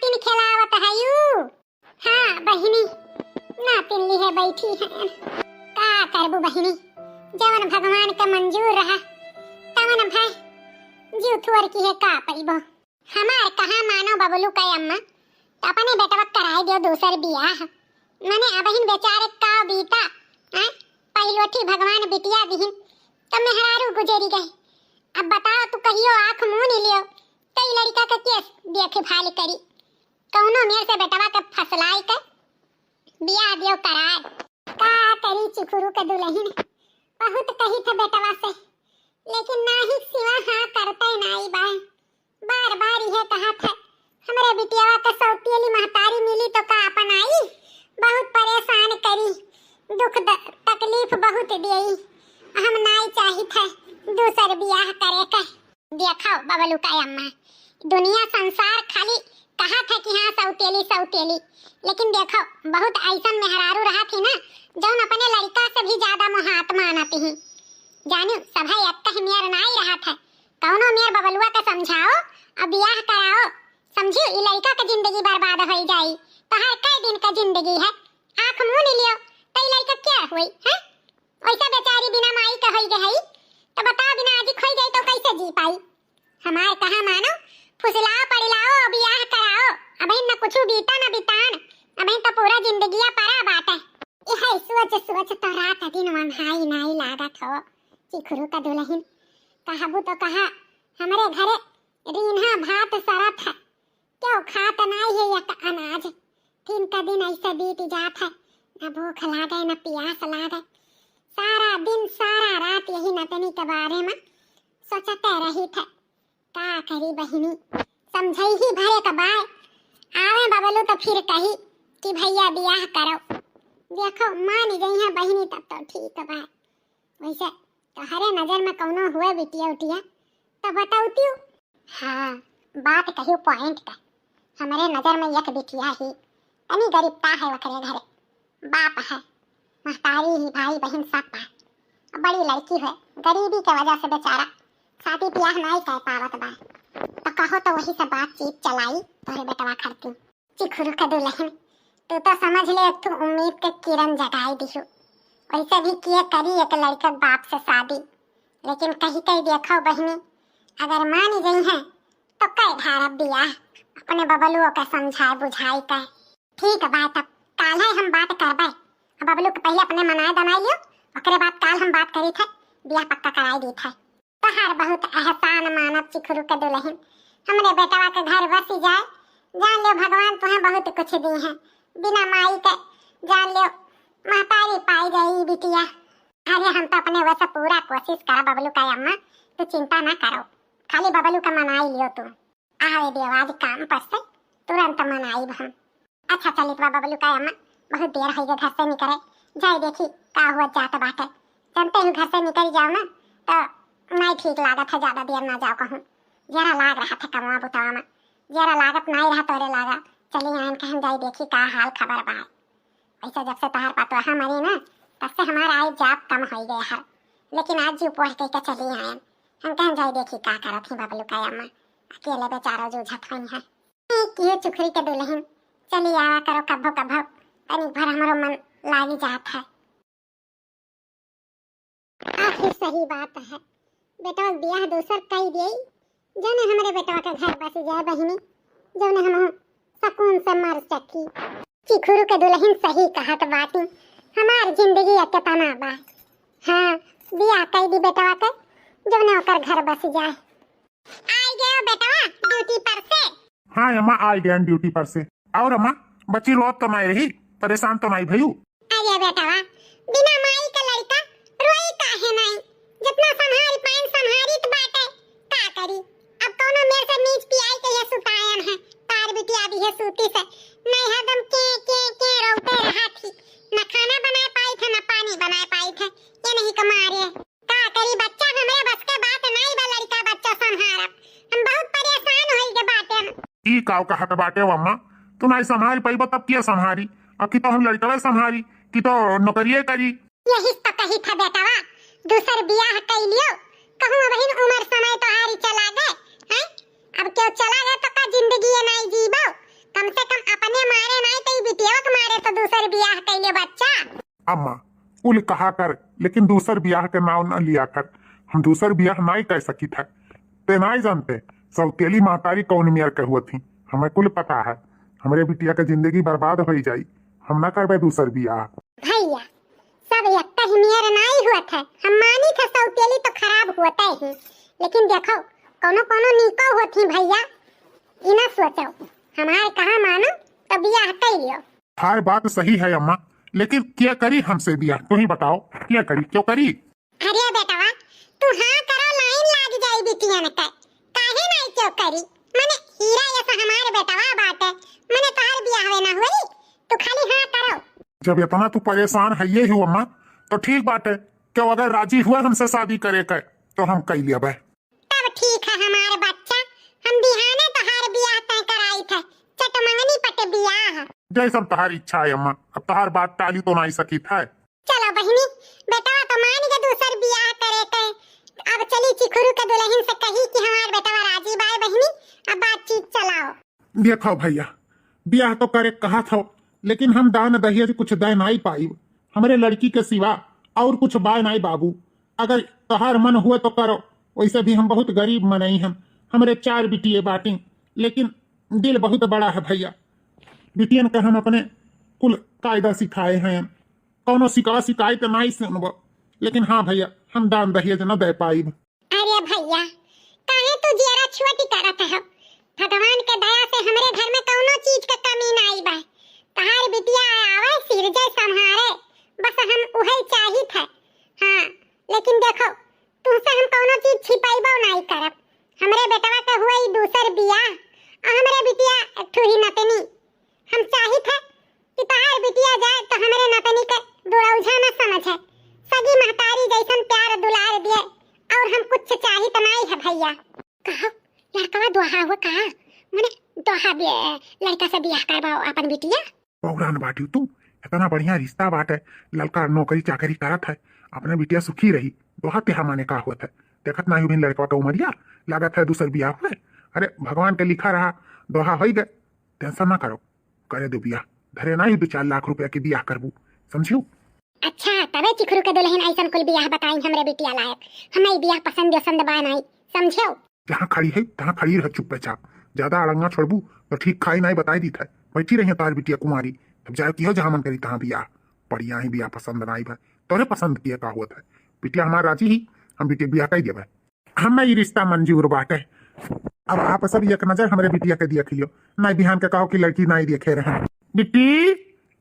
नातिन खिलावत हयू। हाँ बहिनी, नातिन लिए बैठी है। का करबू बहिनी, जवन भगवान का मंजूर रहा तवन भाई जूठुअर की है का परिबो। हमार कहाँ मानो बबलू का अम्मा, तो अपने बेटवा कराई दियो दूसर बियाह। मने अबहिन बेचारे का बीता पहिलोठी भगवान बिटिया दिहिन तब मेहरारू गुजरी गए। अब बताओ तू कहियो आंख मुंह नहीं लियो कई लड़का का केस देखे भाल करी कौनो मेर से बेटवा के फसलाई कर बियाह दियो कराए। का करी चिखुरू के दुल्हन, बहुत कही थे बेटवा से लेकिन नाही सिवा हाँ करते नाई बाय। बार बार यह कहा था हमरे बिटियावा के सौतेली महतारी मिली तो का अपन आई, बहुत परेशान करी, दुख तकलीफ बहुत देई। हम नाई चाही था दूसर बियाह करे का। देखो बबलू का अम्मा, दुनिया संसार खाली कहा था कि हाँ सौतेली सौतेली, लेकिन देखो बहुत ऐसा मेहरारू रहा थी ना जौन अपने लड़का से भी ज्यादा मोहात मानती हैं। जानू सभा एक कह मेर नाई रहा था, कौनो मेर बबलुआ के समझाओ और बियाह कराओ। समझी ई लड़का का जिंदगी बर्बाद हो जाई। तो हर कई दिन का जिंदगी है, आंख मुंह नहीं लियो तो ई लड़का क्या हुई है? वैसा बेचारी बिना माई का होई गई तो बताओ बिना आजी खोई गई तो कैसे जी पाई? हमारे कहा मानो फुसलाओ पड़िलाओ बियाह कराओ। अबे न कुछ बीता न बितान, अबे तो पूरा जिंदगिया परा बाटे। यह सोच सोच तो रात दिन वंहाई नाई लागत हो। चिखुरू का दुल्हन कहबू तो कहा हमारे घरे रीन्हा भात सरत है, क्यों खात नाई है एक अनाज। दिन का दिन ऐसे बीत जात है, न भूख लागे न प्यास लागे। सारा दिन सारा रात यही नतनी के बारे में सोचते रही थे। का करी बहिनी, समझई ही भरे का बाय आवे बबलू तो फिर कही कि भैया बियाह करो। देखो मान गई है बहिनी तब तो ठीक है बाय। वैसे तोहरे नजर में कौनो हुए बिटिया उटिया तो बताऊती हूँ। हाँ बात कही पॉइंट का। हमारे नजर में एक बिटिया ही तनी गरीबता है, वकरे घरे बाप है, महतारी ही भाई बहन सब है, बड़ी लड़की है, गरीबी के वजह से बेचारा शादी ब्याह नहीं कर पावत बा। तो कहो तो वही से बातचीत चलाई तोरे बेटवा करती। चिखुरू का दुल्हन तू तो समझ ले तू उम्मीद के किरण जगाई दिहु। वैसे भी किए करी एक लड़का बाप से शादी, लेकिन कहीं कहीं देखो बहनी अगर मान गई है तो कई धारा बियाह अपने बबलुओ का समझाए बुझाई का। ठीक है बात, अब काल है हम बात करबे। बबलू के पहले अपने मनाए दनाई लियो, ओकरे बाद काल हम बात करी थे बियाह पक्का कराई दी थे। तहार बहुत एहसान मानब चिखुरू के दुल्हन, हमरे बेटवा के घर बस जाए। जान लियो भगवान तुम्हें बहुत कुछ दी है, बिना माई के जान लियो महतारी पाई गई बिटिया। अरे हम तो अपने वैसे पूरा कोशिश करा बबलू का अम्मा, तू चिंता ना करो, खाली बबलू का मनाई लियो तू। आवे देव आज काम पर से तुरंत मनाई हम। अच्छा चलित बा बबलू का अम्मा, बहुत देर हो गई घर से निकले, जाए देखी का हुआ जात बाटे। जानते ही घर से निकल जाओ ना तो नहीं ठीक लागत है, ज्यादा देर ना जाओ कहूँ। जरा लाग रहा था कमवा बुतावा में, जरा लागत नहीं रहा तोरे लागा। चली आन के हम जाए देखी का हाल खबर बा। ऐसा जब से तहार पातोहा मरी ना तब से हमारा आई जाप कम हो गया है, लेकिन आज जी उपवास करके चली आए। हम कहीं जाए देखी का करत ही बबलू का अम्मा, अकेले बेचारा जूझत हुई है। ये चुखरी के दुल्हन चली आवा करो कभो कभो, तनिक भर हमारो मन लागी जात है। आखिर सही बात है, बेटा बियाह दूसर कई दिए जने हमारे बेटवा के घर बस जाए बहिनी, जने हम सकून से मर सकी। चिखुरू के दुल्हन सही कहत बाती, हमार जिंदगी अकेतना बा। हाँ बियाह कई दी बेटवा के जने ओकर घर बस जाए। आई गयो बेटवा ड्यूटी पर से। हाँ अम्मा आ गया ड्यूटी पर से। और अम्मा बच्ची रोत तो नहीं रही, परेशान तो नहीं भयू? अरे बेटवा बिना माई का लड़का रोई काहे नहीं, जितना संभाल पाइन संभारित बाटे। का करी अब कोनो मेरे से नीच पियाई के ये सुतायन है, तार बिटिया भी है सूती से नहीं हदम के रोते रहा थी। न खाना बना पाई थे न पानी बना पाई थे, ये नहीं कमारे। का करी बच्चा हमें बस के बात नहीं बा, लड़का बच्चा संभारब हम बहुत परेशान होई के बाटे। ई काव का हट बाटे अम्मा, तू नहीं संभाल पाइबो तब क्या संभारी? अकी तो हम लड़का संभारी कि तो नौकरिये करी। यही तो कही था बेटवा, दूसर बियाह कर लियो कहूँ बहन उम्र समय तो हारी चला गए हैं। अब क्यों चला गया तो का जिंदगी ये नहीं जीबो, अम्मा कुल कहा कर, लेकिन दूसर ब्याह के नाव न लिया कर। हम दूसर ब्याह नहीं कर सकी था। ते नहीं जानते सौतेली महतारी कौन मियर के हुआ थी, हमें कुल पता है। हमरे बिटिया के जिंदगी बर्बाद हो जाई, हम न करबे दूसर ब्याह। भैया सब एक ही मेरा नहीं हुआ था, हम मानी था सौतेली तो खराब होता ही, लेकिन देखो कोनो कोनो निको होती भैया, इना सोचो हमारे कहा मानो तो बियाह कर लियो। हर बात सही है अम्मा, लेकिन क्या करी हमसे ब्याह, तू ही बताओ क्या करी, क्यों करी? अरे बेटवा तू हाँ करो लाइन लाग जाई बिटिया ने काहे नहीं क्यों करी, माने हीरा जैसा हमारे बेटवा बात है, माने तार बियाह वे ना हुई तो खाली हाँ करो। जब इतना तू परेशान है ये ही अम्मा, तो ठीक बात है, क्यों अगर राजी हुआ हमसे शादी करे कर तो हम कह लिया भाई। तब ठीक है हमारे बच्चा, हम बिहाने तहार बियाह तय कराई थे, चटमंगनी पटे बियाह। जैसा तहार इच्छा है अम्मा, अब तहार बात टाली तो नहीं सकी था। चलो बहिनी बेटवा तो मान के दूसर बियाह करे थे, अब चली चिखुरु के दुल्हन से कही कि हमारे बेटवा राजी बाय बहिनी, अब बातचीत चलाओ। देखो भैया ब्याह तो करे कहा था, लेकिन हम दान दहेज कुछ दे नहीं पाई, हमारे लड़की के सिवा और कुछ बाय नहीं बाबू। अगर तहार मन हुए तो करो, वैसे भी हम बहुत गरीब मनई हम, हमारे 4 बिटिए बाटी, लेकिन दिल बहुत बड़ा है भैया। बिटियन के हम अपने कुल कायदा सिखाए हैं, कौनो शिकायत नहीं सुनब, लेकिन हाँ भैया हम दान दहेज न दे पाई। अरे भैया काहे तू जरा छोटी करत है, भगवान के दया से हमरे घर में कौनो चीज का कमी नहीं बा, तहार बिटिया आवे सिरजे संहारे, बस हम उहे चाही थे। हाँ लेकिन देखो तुमसे हम कौनो चीज छिपाइबो नहीं करब, हमरे बेटवा के हुई दूसर बियाह और हमरे बिटिया ठुही नतनी, हम चाही थे कि तहार बिटिया जाए तो हमरे नतनी के दुरौझा न समझे, सगी महतारी जैसन प्यार दुलार दिए, और हम कुछ चाही तो नहीं है भैया। कहो लड़का दोहा हुआ कहा, माने दोहा लड़का से बियाह करवाओ अपन बिटिया। पौरान बाटी तू, इतना बढ़िया रिश्ता बात है, लड़का नौकरी चाकरी करत है, अपने बिटिया सुखी रही, दोहा तेहा माने का होता है। देखत नहीं भी लड़का का उमरिया लागत है दूसर बियाह हुए। अरे भगवान के लिखा रहा, दोहा हो गए, टेंशन ना करो, करे दो बियाह, धरे नहीं 2-4 लाख रुपया की बियाह करबू, समझियो। अच्छा तबे चिखरू के दुल्हन ऐसन कुल बियाह बताई हमरे बिटिया लायक, हमें बियाह पसंद बा नहीं, समझो। जहाँ खड़ी है तहाँ खड़ी रह चुपचाप, ज्यादा अड़ंगा छोड़बू तो ठीक खाई नहीं बताई दी था, बैठी रही तार बिटिया कुमारी, तब जाए की हो जहाँ मन करी तहाँ बियाह, बढ़िया ही बियाह पसंद नहीं भाई, तोरे पसंद किया का हुआ था, बिटिया हमारा राजी ही, हम बिटिया बियाह कही दिया भाई, हमें ये रिश्ता मंजूर बाटे। अब आप सब एक नजर हमारे बिटिया के देख लियो, नहीं बिहान के कहो कि लड़की नहीं देखे रहे। बिट्टी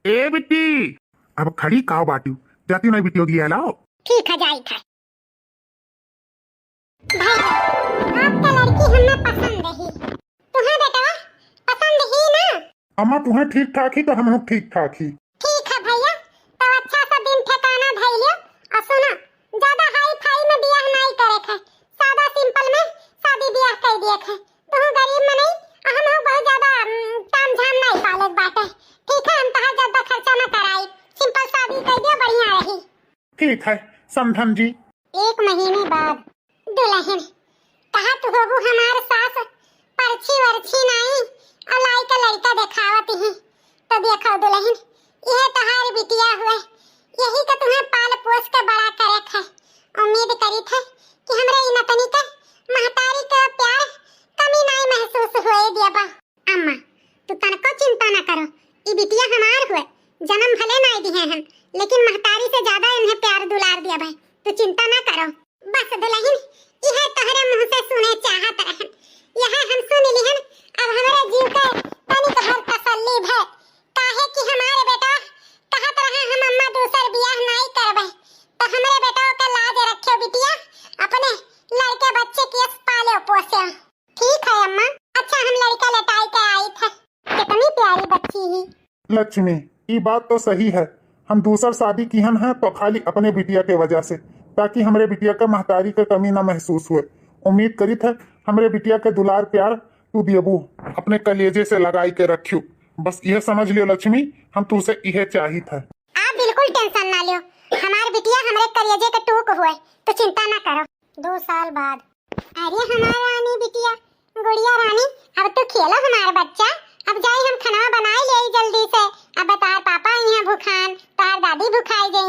ए बिट्टी, अब खड़ी काओ बाटू, जाती नहीं बिटियो लिया लाओ। ठीक है जाई था भाई, आपका लड़की हमें पसंद रही, तुम्हें बेटा पसंद ही ना? अम्मा तुम्हें ठीक ठाक ही तो हम ठीक ठाक ही। ठीक है भैया, तो अच्छा सा दिन ठिकाना धर लियो, और सुनो ज्यादा हाई फाई में बियाह नहीं करे थे, सादा सिंपल में शादी बियाह कर दिए थे, तुम गरीब में नहीं और हम बहुत ज्यादा ताम झाम नहीं पाले बाटे, ठीक है हम तहां ज्यादा खर्चा न कराई, सिंपल शादी कर दियो बढ़िया रही। ठीक है समधन जी। 1 महीने बाद दुल्हन कहा तू होबू हमार सास, परछी वरछी नहीं अलाई का लड़का दिखावत ही, तो देखो दुल्हन यह तहार बिटिया हुए, यही का तुम्हें पाल पोस के बड़ा करे थे, उम्मीद करी थे कि हमरे इ नतनी के महतारी के प्यार कमी नहीं महसूस होए दियाबा। अम्मा तू तनको चिंता न करो, इ बिटिया हमार हुए, जन्म भले नहीं दिए हम, लेकिन महतारी से ज्यादा इन्हें प्यार दुलार दिया भाई, तू चिंता न करो। बस दुल्हन यह तोहरे मुंह से सुने चाहत रहन, यह हम सुन लिहन, अब हमारे जीव के तनिक भर तसल्ली है, काहे कि हमारे बेटा कहत रहे हम अम्मा दूसर बियाह नहीं करबे, तो हमारे बेटा के लाज रखियो बिटिया, अपने लड़के बच्चे के पाले पोसे। ठीक है अम्मा, अच्छा हम लड़का लटाई के आई थे, कितनी प्यारी बच्ची ही। लक्ष्मी ये बात तो सही है, हम दूसर शादी किहन है तो खाली अपने बिटिया के वजह से, ताकि हमरे बिटिया के महतारी के कमी न महसूस हुए। उम्मीद करी थे हमरे बिटिया के दुलार प्यार तू दियबू, अपने कलेजे से लगाई के रखियो, बस यह समझ लियो लक्ष्मी, हम तुझसे यह चाही था। आप बिल्कुल टेंशन ना लियो, हमारे बिटिया हमरे कलेजे के टूक हुए, तो चिंता ना करो। 2 साल बाद, अरे हमारा रानी बिटिया गुड़िया रानी, अब तो खेलो हमारा बच्चा, अब जाई हम खाना बनाई ले जल्दी से, अब तार पापा यहाँ भूखान, तार दादी भूखाई गई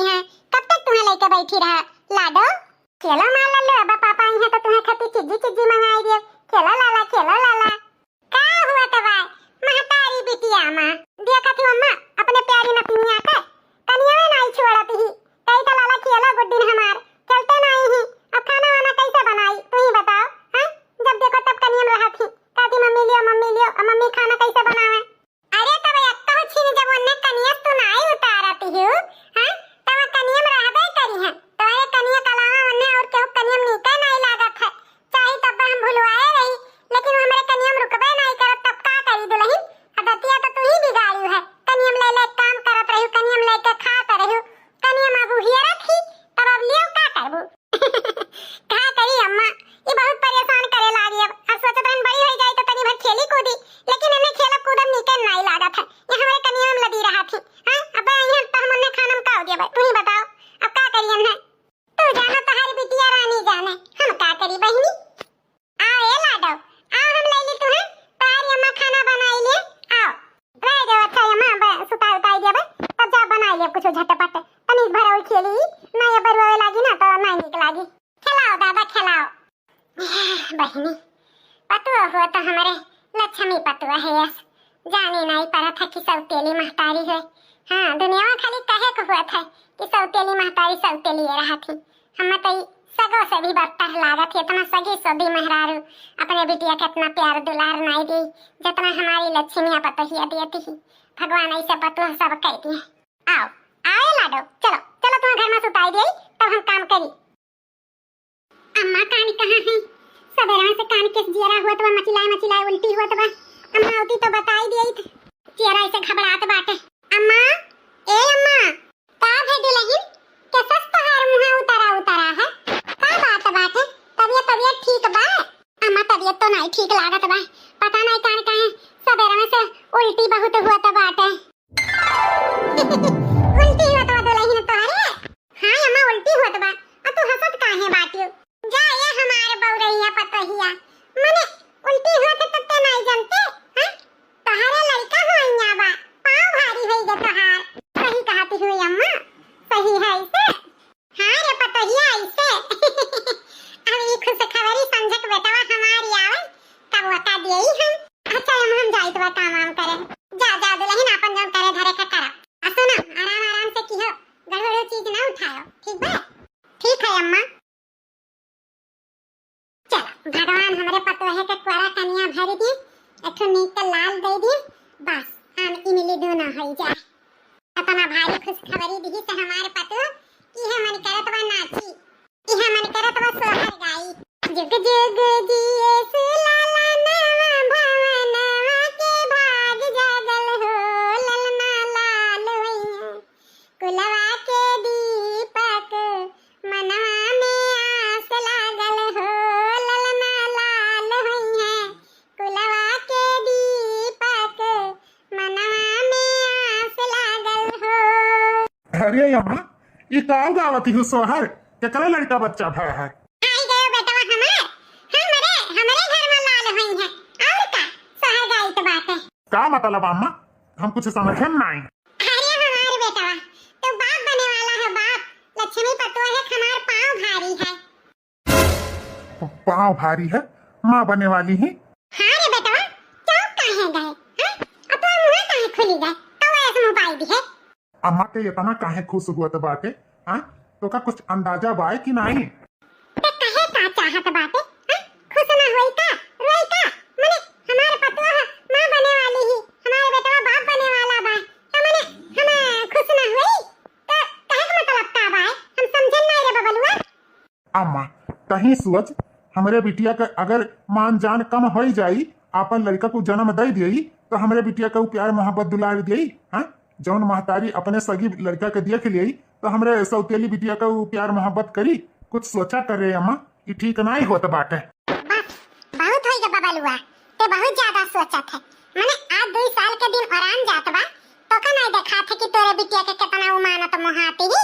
आदतिया तो तू ही बिगाड़ी है। कनी हम ले काम करत रही, कनी हम लेके खात रही, कनी हम अबू हियरा थी, तब अब लियो का करबू। का करी अम्मा, ये बहुत परेशान करे लागी। अब सोचत रहन बड़ी हो जाए तो तनी भर खेली कूदी, लेकिन हमें खेलब कूदब निकल नहीं लागत है। ये हमारे कनिया में लदी रहा थी। हां अब यहाँ तो हमने खाना में का हो गया भाई, तू ही बताओ अब का करियन है। तू जानो तहारी बिटिया रानी जाने, हम का करी बहिनी। आओ ए लाडो, आओ हम ले ली तू है, तारी अम्मा खाना बनाई ले। आओ रह जाओ, अच्छा अम्मा सुता उताई दिया भाई, तब जा बनाई ले कुछ झटपट, तनी भरा और खेली ना, ये बरवे लागी ना तो नहीं निक लागी। खिलाओ दादा खिलाओ। बहिनी पतुआ हुआ तो हमारे लक्ष्मी पतुआ है, यस जाने नहीं पड़ा था कि सौतेली महतारी है। हाँ दुनिया में खाली कहे को हुआ था कि सौतेली महतारी सौतेली ये रहा थी। हम तो सगो से भी बदतर लागत है, इतना सगी सदी महरारू अपने बिटिया के इतना प्यार दुलार नहीं दी जितना हमारी लक्ष्मी पतोहिया देती थी। भगवान ऐसे पतुआ सब कहती है। आओ आओ लाडो, चलो चलो तुम्हारे घर में सुताई दे तब हम काम करी। अम्मा कान कहाँ है? सवेरा से कान के जियरा हुआ तो मचिलाए उल्टी हुआ तो अम्मा होती तो बताई दी थी। जियरा ऐसे घबरात बाटे। अम्मा ए अम्मा का भेजे लहिन के सस्ता हार मुंह उतारा है, का बात बाटे? तबीयत ठीक बा? अम्मा तबीयत तो नहीं ठीक लागत बा, पता नहीं कान कहाँ सवेरा से उल्टी बहुत हुआ तो बाटे। उल्टी हुआ तो लहिन तोहरे? हां अम्मा उल्टी हुआ तो बा, और तू हंसत काहे बाटियो? जा ये हमारे बौरैया पतोहिया मने उल्टी हुआ तो तत्ते नहीं जानते हैं? तोहरे लड़का होइया बा, पाँव भारी होई गे तोहार। सही कहती हुई अम्मा, सही है इसे। हां रे पतोहिया इसे। अब ये खुश खबरी समझक बेटवा हमारी आवे तब बता दियई हम। अच्छा हम जाई तो काम करे। जा जा दुल्हन अपन जन करे धरे के करा। आ सुनो आराम से किहो, गड़बड़ चीज ना उठाओ, ठीक बा? ठीक है अम्मा। चलो भगवान हमारे पतोहे के कोरा कनिया भर दिए, एक नीक लाल दे दिए, बस हम इमली दोना हो जाए। अपना भारी खुश खबरी दी से हमारे पतो की है मन करत बा नाची, की है मन करत बा सोहर गाई। जुग जुग जिए सुलाला नवा भवनवा के भाग जागल हो, ललना लाल होइया कुलवा के दीपक मनवा में आस लागल हो, ललना लाल होइया कुलवा के दीपक मनवा में आस लागल हो। अरे अम्मा ये का गावती हो सोहर, केकरा लड़का बच्चा भय है? आई गयो बेटवा हमार, हमरे घर में लाल होई है और का सोहर गाई तो बात है। का मतलब अम्मा, हम कुछ समझे नहीं। अरे हमार बेटवा तो बाप बने वाला है, बाप लक्ष्मी पतुआ है, हमार पाँव भारी है। पाँव भारी है, माँ बने वाली है। हाँ रे बेटवा चौक काहे गए हैं? अब तो मुंह काहे खुली गए तो ऐसे मोबाइल भी है। अम्मा के इतना काहे खुश हुआ तो बाटे? हाँ तो का कुछ अंदाजा बाय कि नहीं? ते कहे का चाहत बाटे? हां खुश ना होई का रोई का? मने हमारे पतुआ मां बने वाली ही, हमारे बेटवा बाप बने वाला बा, तो मने हम खुश ना होई तो कहे का मतलब का बा? हम समझन नहीं रे बबलुआ। अम्मा कहीं सोच, हमरे बिटिया के अगर मान जान कम हो जाई, आपन लड़का को जन्म दे दियई तो हमरे बिटिया को प्यार मोहब्बत दुलार दियई। हाँ जौन महतारी अपने सगी लड़का के देख लियई तो हमरे सौतेली बिटिया का प्यार मोहब्बत करी। कुछ सोचा कर रहे अम्मा, ये ठीक नहीं होता बाटे। बस बहुत होई गे बबलुआ, ते बहुत ज्यादा सोचत है। मने आज 2 साल के दिन आराम जात बा तो का नहीं देखा थे कि तोरे बिटिया के कितना उमानत मोहाती ही,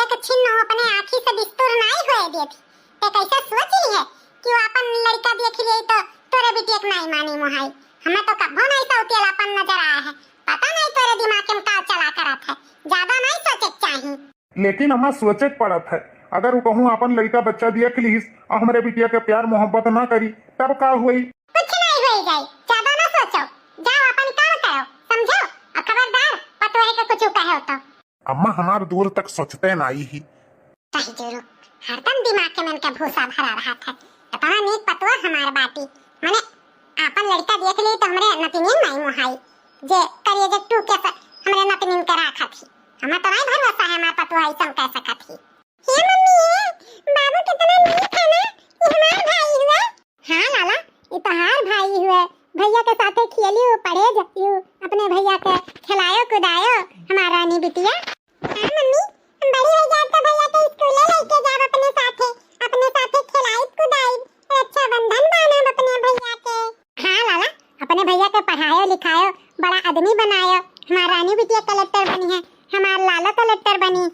एक छिन्न अपने आंखी से बिस्तूर नहीं होए देती। ते कैसे सोची है कि वो अपन लड़का देख लिये तो तोरे बिटिया के नहीं मानी मोहाई? हमें तो कभी नहीं सौतेलापन नजर आया है, पता नहीं तोरे दिमाग में का चला करत है, ज्यादा नहीं सोचे चाहिए। लेकिन अम्मा सोचे पड़त है, अगर वो कहूँ अपन लड़का बच्चा देख लीस और हमारे बिटिया के प्यार मोहब्बत ना करी तब का हुई? कुछ नहीं होई जाई, ज्यादा ना सोचो, जाओ अपन काम करो, समझो? और खबरदार पतोहे के कुछ कहे तो। अम्मा हमार दूर तक सोचते नहीं ही। सही जरूर हरदम दिमाग के मन का भूसा भरा रहा था। इतना नीक पतुआ हमार बाटी, माने आपन लड़का देख ली तो हमरे नतिनियन नहीं मोहाई, जे करिए जे टू के हमरे नतिनियन के राखा थी। हमें तो नहीं भरोसा है हमार पतुआ ऐसा कह सकत थी। हे मम्मी बाबू कितना नीक है ना, ये हमार भाई हुआ। हाँ लाला ये तो हार भाई हुआ, भैया के साथे खेलियो पढ़े जाइयो, अपने भैया के खिलायो कुदायो हमारा रानी बिटिया। हाँ मम्मी, बड़ी हो जाए तो भैया के स्कूल लेके जाब अपने साथे खिलाई कुदाई, रक्षाबंधन बांधब अपने भैया के। हाँ लाला, अपने भैया के पढ़ायो लिखायो, बड़ा आदमी बनायो, हमारा रानी बिटिया कलेक्टर बनी है, हमारा लाला कलेक्टर बनी।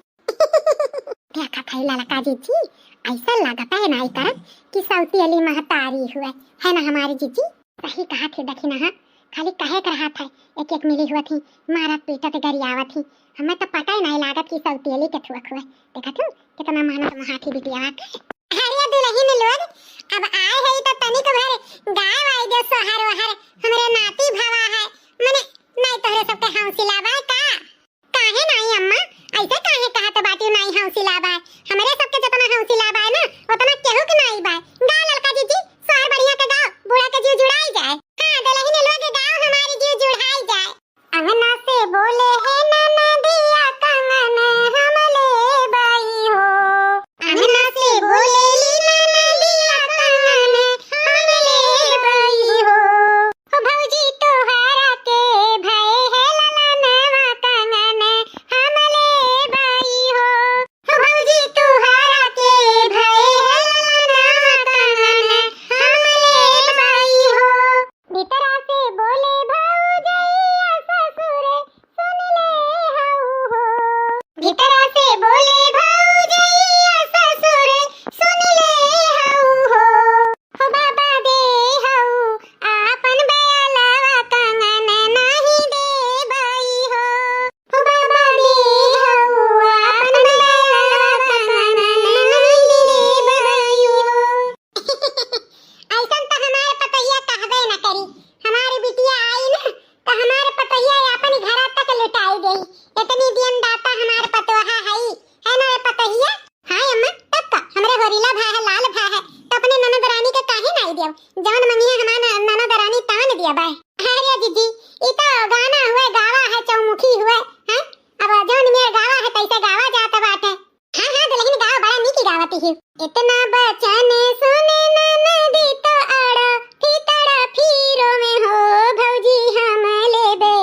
क्या खाई लाला काजी जी, ऐसा लगता है नाई करत कि सौती अली महतारी हुआ है ना हमारी जीजी। सही कहा थी दखिना, हाँ खाली कहे कर रहा था, एक एक मिली हुआ थी, मारा पीटा पे गरियावा थी, हमें तो पता ही नहीं लागत कि सौती अली के थुआ हुआ। देखा तू कितना मेहनत महाथी बिटिया के। अरे दुल्हन लोग अब आए है तो तनिक भर गाय वाई दे सोहर वहर, हमरे नाती भावा है, मने नहीं तोहरे सबके हौसला बा का? काहे नहीं अम्मा, ऐसे काहे कहत बाटी नहीं हौसला बा? हमरे सबके जितना हौसला बा ना उतना केहू के नहीं बा। गाओ लड़का जीजी, सोहर बढ़िया के गाओ, बूढ़ा के जीव जुड़ाई जाए। हां दुल्हन लोग गाओ, हमारी जीव जुड़ाई जाए। अंगना से बोले है ननदिया कंगन हमले बाई हो, अंगना से बोले ली ननदिया कंगन हमले बाई हो। हो भौजी तोहरा के भय है ललनवा कंगन हमले बाई हो। हो भौजी तोहरा के भय है ललनवा कंगन हमले बाई हो। भीतरा से बोले भौजैया ससुरे सुन ले हऊ हो, भीतरा से बोले भौजैया ससुरे सुन ले हऊ हो। हो बाबा दे हऊ आपन बयलवा कंगन नाही दे बाई हो। हो बाबा दे हऊ आपन बयलवा कंगन नाही दे बाई हो। ऐसन तो हमारे पतैया कहबे न करी, हमारी बिटिया आई ना तो हमारे पतैया अपन घर तक लुटाई गई। इतनी दिन दाता हमारे पतोहा है ना पतैया। हां अम्मा, तब का हमरे होरीला भा है, लाल भा है, तो अपने ननद रानी के काहे नहीं दियो? जवन मंगिया हमारा ननद रानी तान दिया बा। अरे जीजी, ई तो गाना हुए गावा है, चौमुखी हुए हैं, अब जवन मेर गावा है तैसे गावा जाता बाटे। हां हां दुल्हन गाओ, बड़ा नीकी गावती है। इतना बचन सुने ननदी तो अड़ फितड़ फिरो में हो, भौजी हम लेबे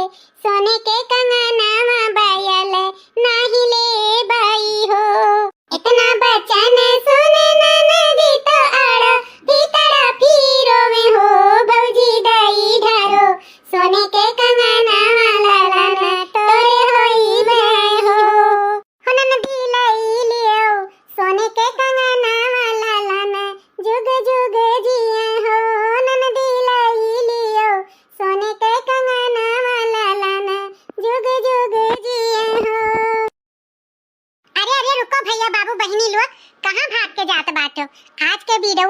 सोने के कंगनवा बयल नाही ले बाई हो। इतना बचन सुने ननदी तो अड़ फितड़ फिरो में हो, भौजी दई ढारो सोने के कंगनवा ललन तोरे होई में हो। हो ननदी लई लियो सोने के कंगनवा ललन जुग जुग जिए हो। ननदी लई लियो सोने के कंगनवा ललन जुग जुग जिए हो। अरे अरे रुको भैया बाबू बहनी लोग, कहाँ भाग के जात बाटो? आज के वीडियो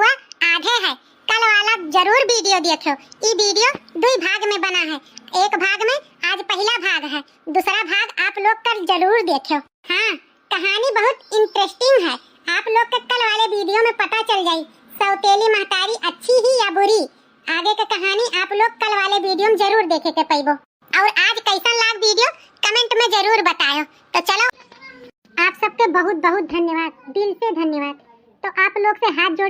आधे है, कल वाला जरूर वीडियो देखो। ये वीडियो दो भाग में बना है, एक भाग में आज पहला भाग है, दूसरा भाग आप लोग कल जरूर देखो। हाँ कहानी बहुत इंटरेस्टिंग है, आप लोग के कल वाले वीडियो में पता चल जाई सौतेली महतारी अच्छी ही या बुरी। आगे की कहानी आप लोग कल वाले वीडियो में जरूर देखे के पैबो। और आज कैसा लाग वीडियो कमेंट में जरूर बताओ। तो चलो, आप सबके बहुत बहुत धन्यवाद, दिल से धन्यवाद। तो आप लोग से हाथ जोड़